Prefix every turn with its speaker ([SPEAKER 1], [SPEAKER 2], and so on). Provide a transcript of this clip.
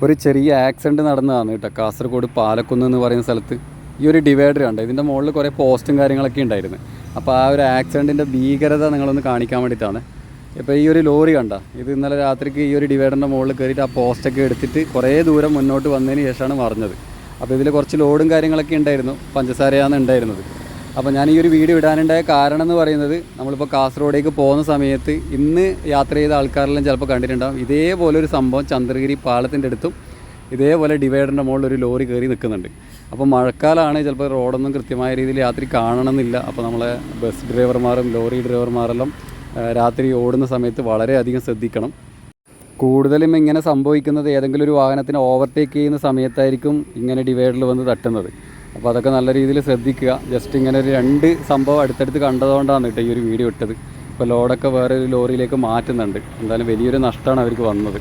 [SPEAKER 1] ഒരു ചെറിയ ആക്സിഡൻറ്റ് നടന്നതാണ് കേട്ടോ. കാസർഗോഡ് പാലക്കുന്ന് എന്ന് പറയുന്ന സ്ഥലത്ത് ഈ ഒരു ഡിവൈഡർ കണ്ടോ, ഇതിൻ്റെ മുകളിൽ കുറേ പോസ്റ്റും കാര്യങ്ങളൊക്കെ ഉണ്ടായിരുന്നു. അപ്പോൾ ആ ഒരു ആക്സിഡൻറ്റിൻ്റെ ഭീകരത നിങ്ങളൊന്ന് കാണിക്കാൻ വേണ്ടിയിട്ടാണ്. ഇപ്പോൾ ഈ ഒരു ലോറി കണ്ട, ഇത് ഇന്നലെ രാത്രിക്ക് ഈ ഒരു ഡിവൈഡറിൻ്റെ മുകളിൽ കയറിയിട്ട് ആ പോസ്റ്റൊക്കെ എടുത്തിട്ട് കുറേ ദൂരം മുന്നോട്ട് വന്നതിന് ശേഷമാണ് മറിഞ്ഞത്. അപ്പോൾ ഇതിൽ കുറച്ച് ലോഡും കാര്യങ്ങളൊക്കെ ഉണ്ടായിരുന്നു, പഞ്ചസാരയാണ് ഉണ്ടായിരുന്നത്. അപ്പോൾ ഞാൻ ഈ ഒരു വീഡിയോ ഇടാനുണ്ടായ കാരണം എന്ന് പറയുന്നത്, നമ്മളിപ്പോൾ കാസർഗോഡേക്ക് പോകുന്ന സമയത്ത് ഇന്ന് യാത്ര ചെയ്ത ആൾക്കാരെല്ലാം ചിലപ്പോൾ കണ്ടിട്ടുണ്ടാകും, ഇതേപോലെ ഒരു സംഭവം ചന്ദ്രഗിരി പാലത്തിൻ്റെ അടുത്തും ഇതേപോലെ ഡിവൈഡറിൻ്റെ മുകളിൽ ഒരു ലോറി കയറി നിൽക്കുന്നുണ്ട്. അപ്പോൾ മഴക്കാലമാണ്, ചിലപ്പോൾ റോഡൊന്നും കൃത്യമായ രീതിയിൽ രാത്രി കാണണമെന്നില്ല. അപ്പോൾ നമ്മളെ ബസ് ഡ്രൈവർമാരും ലോറി ഡ്രൈവർമാരെല്ലാം രാത്രി ഓടുന്ന സമയത്ത് വളരെയധികം ശ്രദ്ധിക്കണം. കൂടുതലും ഇങ്ങനെ സംഭവിക്കുന്നത് ഏതെങ്കിലും ഒരു വാഹനത്തിനെ ഓവർടേക്ക് ചെയ്യുന്ന സമയത്തായിരിക്കും ഇങ്ങനെ ഡിവൈഡറിൽ വന്ന് തട്ടുന്നത്. അപ്പോൾ അതൊക്കെ നല്ല രീതിയിൽ ശ്രദ്ധിക്കുക. ജസ്റ്റ് ഇങ്ങനെ ഒരു 2 സംഭവം അടുത്തടുത്ത് കണ്ടതുകൊണ്ടാണ് കേട്ടോ ഈ ഒരു വീഡിയോ ഇട്ടത്. ഇപ്പോൾ ലോഡൊക്കെ വേറെ ഒരു ലോറിയിലേക്ക് മാറ്റുന്നുണ്ട്. എന്തായാലും വലിയൊരു നഷ്ടമാണ് അവർക്ക് വന്നത്.